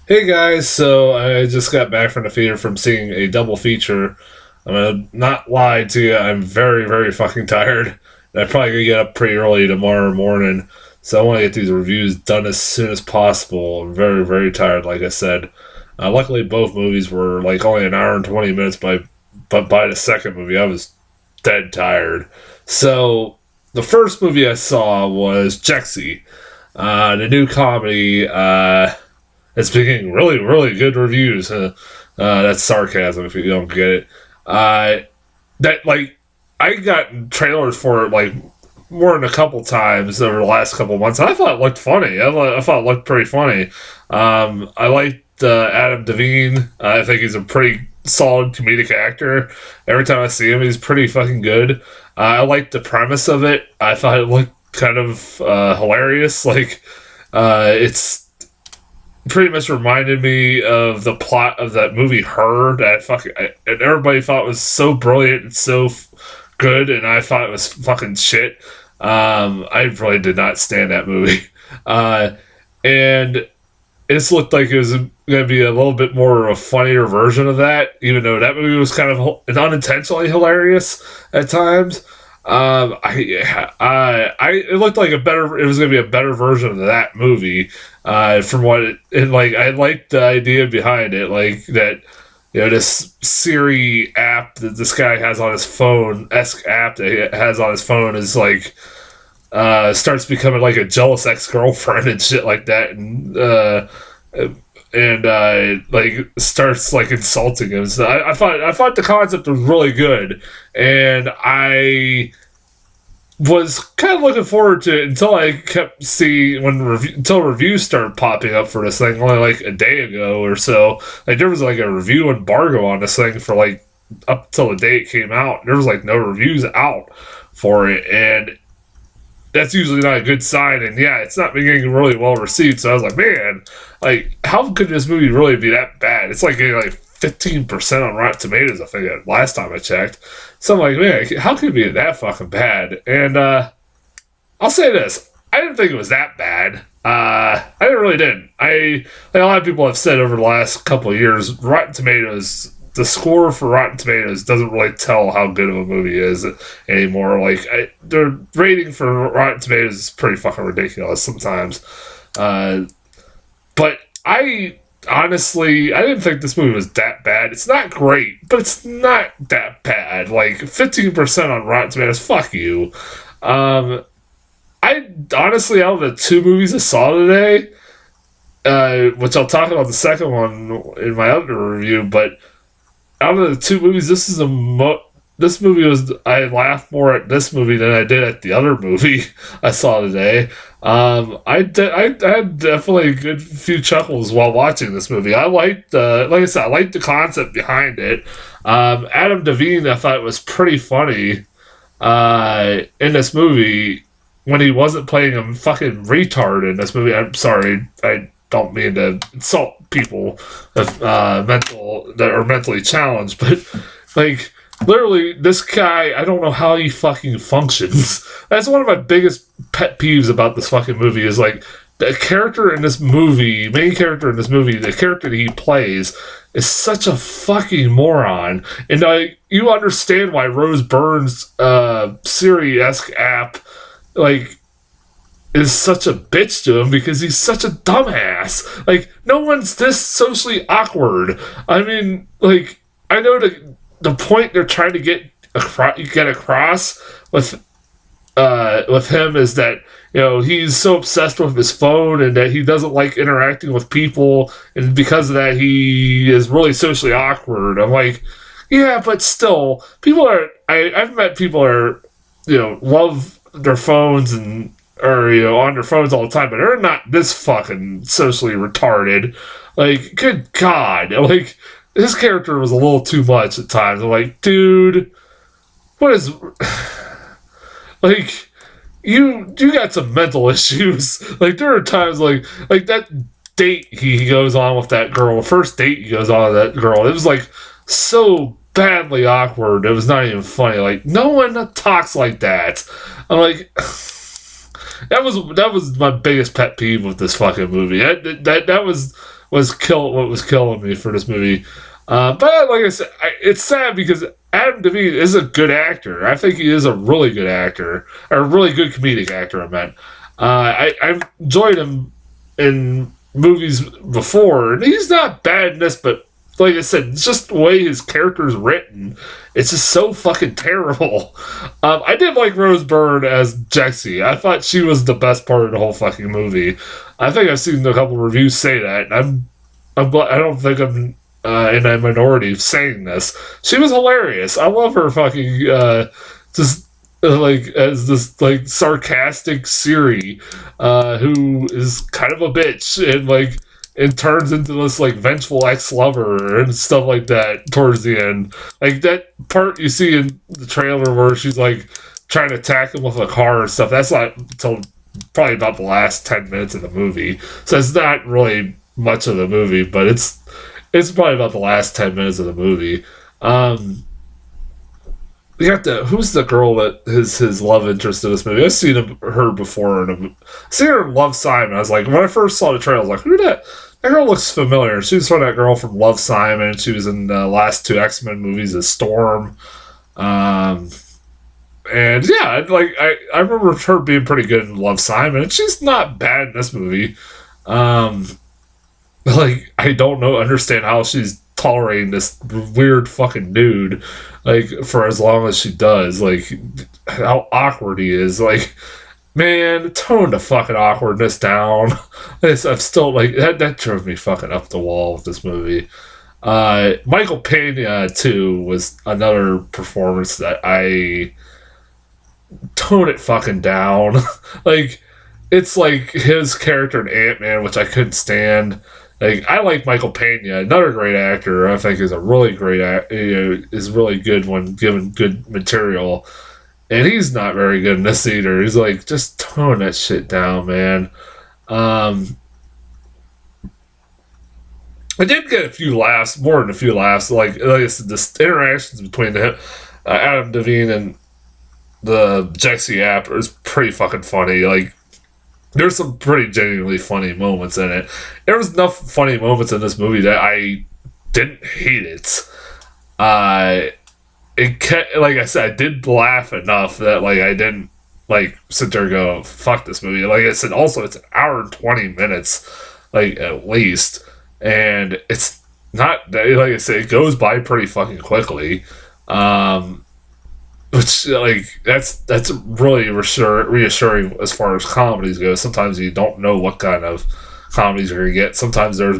Hey guys, so I just got back from the theater from seeing a double feature. I'm gonna not lie to you, I'm very, very fucking tired. And I'm probably gonna get up pretty early tomorrow morning, so I want to get these reviews done as soon as possible. I'm very, very tired, like I said. Luckily, both movies were like only an hour and 20 minutes, but by the second movie, I was dead tired. So, the first movie I saw was Jexi, the new comedy. It's been getting really, really good reviews. That's sarcasm if you don't get it. Uh, that like I got trailers for it like more than a couple times over the last couple months. And I thought it looked funny. I thought it looked pretty funny. I liked Adam Devine. I think he's a pretty solid comedic actor. Every time I see him, he's pretty fucking good. I liked the premise of it. I thought it looked kind of hilarious. It's pretty much reminded me of the plot of that movie Her and everybody thought it was so brilliant and so good, and I thought it was fucking shit. I really did not stand that movie, and it looked like it was going to be a little bit more of a funnier version of that, even though that movie was kind of unintentionally hilarious at times. It looked like it was going to be a better version of that movie. From what I liked the idea behind it, like that, this Siri app that this guy has on his phone, esque app that he has on his phone is like, starts becoming like a jealous ex girlfriend and shit like that, and starts like insulting him. So I thought the concept was really good, and I was kind of looking forward to it until I kept seeing until reviews started popping up for this thing only like a day ago or so. Like there was like a review embargo on this thing for like up till the day it came out. There was like no reviews out for it, and that's usually not a good sign. And yeah, it's not been getting really well received. So I was like, man, like how could this movie really be that bad? It's like getting like 15% on Rotten Tomatoes, I think, last time I checked. So I'm like, man, how could it be that fucking bad? And I'll say this: I didn't think it was that bad. I really didn't. Like a lot of people have said over the last couple of years, Rotten Tomatoes, the score for Rotten Tomatoes doesn't really tell how good of a movie is anymore. Their rating for Rotten Tomatoes is pretty fucking ridiculous sometimes. But I honestly, I didn't think this movie was that bad. It's not great, but it's not that bad. Like 15% on Rotten Tomatoes. Fuck you. Um, I honestly, out of the two movies I saw today, which I'll talk about the second one in my other review, but out of the two movies, this movie was I laughed more at this movie than I did at the other movie I saw today. I had definitely a good few chuckles while watching this movie. I liked, like I said, I liked the concept behind it. Adam Devine, I thought was pretty funny in this movie when he wasn't playing a fucking retard in this movie. I'm sorry, I don't mean to insult people with that are mentally challenged, but like literally, this guy, I don't know how he fucking functions. That's one of my biggest pet peeves about this fucking movie is like the character in this movie, main character in this movie, the character that he plays is such a fucking moron. And you understand why Rose Byrne's Siri-esque app, like, is such a bitch to him because he's such a dumbass. Like, no one's this socially awkward. I mean, like, I know the point they're trying to get across with him is that he's so obsessed with his phone and that he doesn't like interacting with people, and because of that he is really socially awkward. I'm like, yeah, but still, people are. I've met people are love their phones and or on their phones all the time, but they're not this fucking socially retarded. Like, good God, like his character was a little too much at times. I'm like, dude, what is like you got some mental issues. Like there are times like that date he goes on with that girl, the first date he goes on with that girl, it was like so badly awkward. It was not even funny. Like no one talks like that. I'm like that was my biggest pet peeve with this fucking movie. That what was killing me for this movie. But like I said, it's sad because Adam Devine is a good actor. I think he is a really good actor, or a really good comedic actor. I meant. I've enjoyed him in movies before, and he's not bad in this, but like I said, it's just the way his character's written. It's just so fucking terrible. I did like Rose Byrne as Jexi. I thought she was the best part of the whole fucking movie. I think I've seen a couple reviews say that, and I don't think I'm in a minority of saying this. She was hilarious. I love her fucking just like as this like sarcastic Siri, who is kind of a bitch and like and turns into this like vengeful ex-lover and stuff like that towards the end. Like that part you see in the trailer where she's like trying to attack him with a car and stuff. That's not until probably about the last 10 minutes of the movie. So it's not really much of the movie, but it's probably about the last 10 minutes of the movie. You got who's the girl that is his love interest in this movie? I've seen her before. I've seen her in Love, Simon. I was like, when I first saw the trailer, I was like, who did that? That girl looks familiar. She was from that girl from Love, Simon. She was in the last two X-Men movies as Storm. And yeah, like I remember her being pretty good in Love, Simon. And she's not bad in this movie. Like I don't understand how she's tolerating this weird fucking dude like for as long as she does. Like how awkward he is. Like, man, tone the fucking awkwardness down. I'm still like that drove me fucking up the wall with this movie. Michael Pena too was another performance that I tone it fucking down. Like it's like his character in Ant-Man, which I couldn't stand. Like I like Michael Pena, another great actor. I think is a really great is really good when given good material, and he's not very good in this either. He's like just tone that shit down, man. I did get a few laughs, more than a few laughs. Like I said, the interactions between Adam Devine and the Jexi app is pretty fucking funny. Like. There's some pretty genuinely funny moments in it. There was enough funny moments in this movie that I didn't hate it. Like I said, I did laugh enough that like I didn't like sit there and go fuck this movie. Like I said, also it's an hour and 20 minutes, like at least, and it's not like I said, it goes by pretty fucking quickly. Which like that's really reassuring as far as comedies go. Sometimes you don't know what kind of comedies you're gonna get. Sometimes there's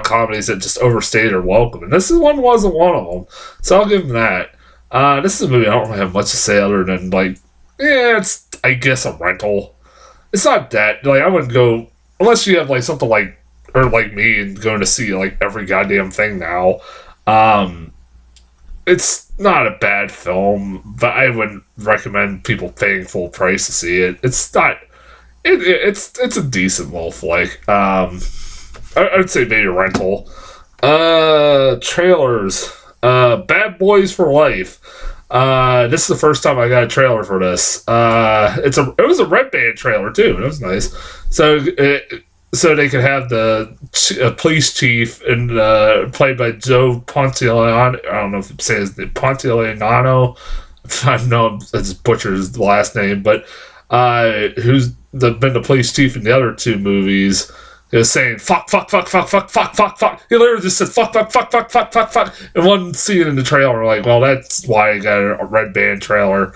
comedies that just overstay their welcome, and this one wasn't one of them. So I'll give them that. This is a movie I don't really have much to say other than like, yeah, it's I guess a rental. It's not that like I wouldn't go unless you have like something like or like me and going to see like every goddamn thing now. It's not a bad film, but I wouldn't recommend people paying full price to see it. It's not. It's a decent little flick. I'd say maybe a rental. Trailers. Bad Boys for Life. This is the first time I got a trailer for this. It was a Red Band trailer too. It was nice. So they could have the police chief and played by Joe Pantoliano. I don't know if it says the Pantoliano. I know it's butcher's last name, but who's been the police chief in the other two movies. He was saying fuck, fuck, fuck, fuck, fuck, fuck, fuck, fuck. He literally just said fuck, fuck, fuck, fuck, fuck, fuck, fuck. And one scene in the trailer, like, well, that's why I got a Red Band trailer.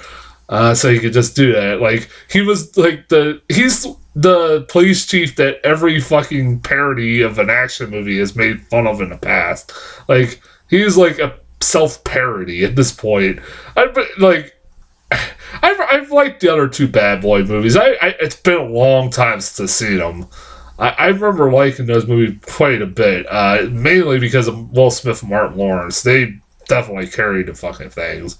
So he could just do that. Like he was like he's the police chief that every fucking parody of an action movie has made fun of in the past. Like he's like a self-parody at this point. I've liked the other two Bad Boy movies. It's been a long time since I've seen them. I remember liking those movies quite a bit, mainly because of Will Smith and Martin Lawrence. They definitely carried the fucking things.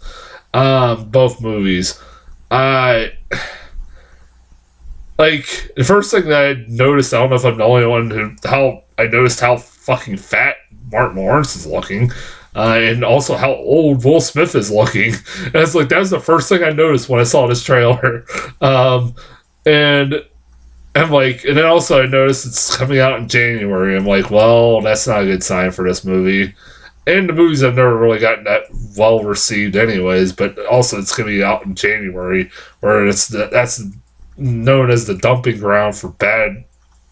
Both movies. Like, the first thing that I noticed, I don't know if I'm the only one I noticed how fucking fat Martin Lawrence is looking, and also how old Will Smith is looking. And it's like, that was the first thing I noticed when I saw this trailer. And I'm like, and then also I noticed it's coming out in January. I'm like, well, that's not a good sign for this movie. And the movies have never really gotten that well received, anyways. But also, it's going to be out in January, where that's known as the dumping ground for bad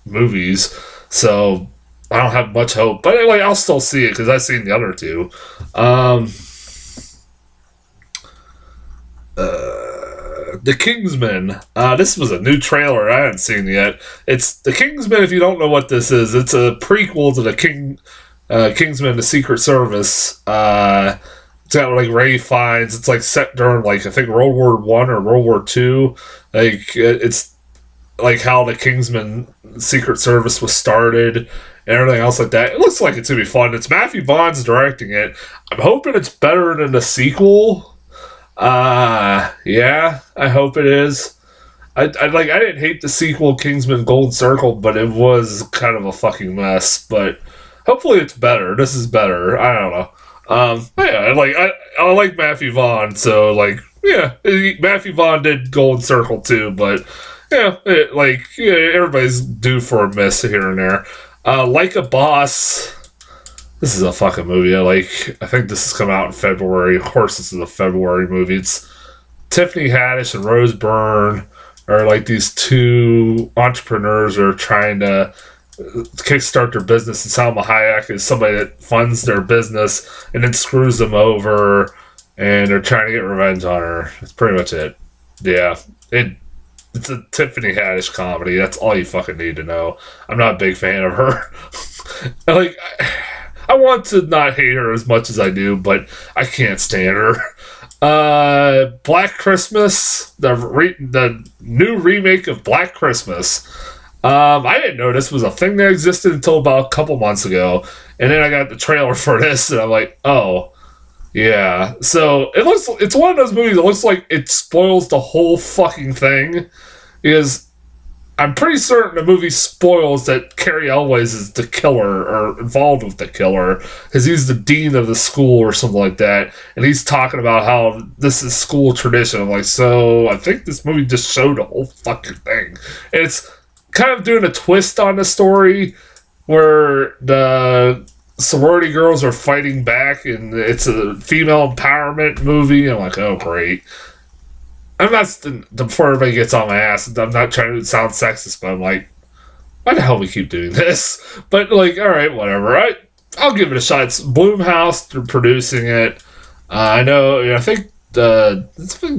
movies. So I don't have much hope, but like I'll still see it because I've seen the other two. Um, the Kingsman. This was a new trailer I haven't seen yet. It's The Kingsman. If you don't know what this is, it's a prequel to the Kingsman: The Secret Service. It's got like Ray Fiennes. It's like set during like I think World War I or World War II. Like it's like how the Kingsman Secret Service was started and everything else like that. It looks like it's gonna be fun. It's Matthew Vaughn's directing it. I'm hoping it's better than the sequel. Yeah, I hope it is. I didn't hate the sequel Kingsman Gold Circle, but it was kind of a fucking mess. But hopefully it's better. This is better. I don't know. Yeah, I like Matthew Vaughn, so like yeah, Matthew Vaughn did Golden Circle too, but yeah, everybody's due for a miss here and there. Like a Boss. This is a fucking movie. I think this is coming out in February. Of course, this is a February movie. It's Tiffany Haddish and Rose Byrne are like these two entrepreneurs who are trying to kickstart their business, and Salma Hayek is somebody that funds their business and then screws them over, and they're trying to get revenge on her. That's pretty much it. Yeah, it's a Tiffany Haddish comedy. That's all you fucking need to know. I'm not a big fan of her. like, I want to not hate her as much as I do, but I can't stand her. Black Christmas, the new remake of Black Christmas. I didn't know this was a thing that existed until about a couple months ago, and then I got the trailer for this, and I'm like, oh, yeah. So it's one of those movies that looks like it spoils the whole fucking thing, because I'm pretty certain the movie spoils that Carrie Elways is the killer or involved with the killer because he's the dean of the school or something like that, and he's talking about how this is school tradition. I'm like, so I think this movie just showed the whole fucking thing. And it's kind of doing a twist on the story where the sorority girls are fighting back, and it's a female empowerment movie. I'm like, oh great. I'm not, before everybody gets on my ass, I'm not trying to sound sexist, but I'm like, why the hell we keep doing this? But like, all right, whatever. I'll give it a shot. It's Blumhouse, they're producing it. I know, I think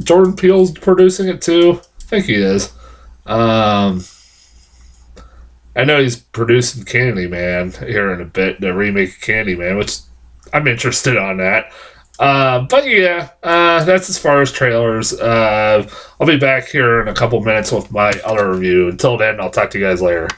Jordan Peele's producing it too. I think he is. I know he's producing Candyman here in a bit, the remake of Candyman, which I'm interested on that. But yeah, that's as far as trailers. I'll be back here in a couple minutes with my other review. Until then, I'll talk to you guys later.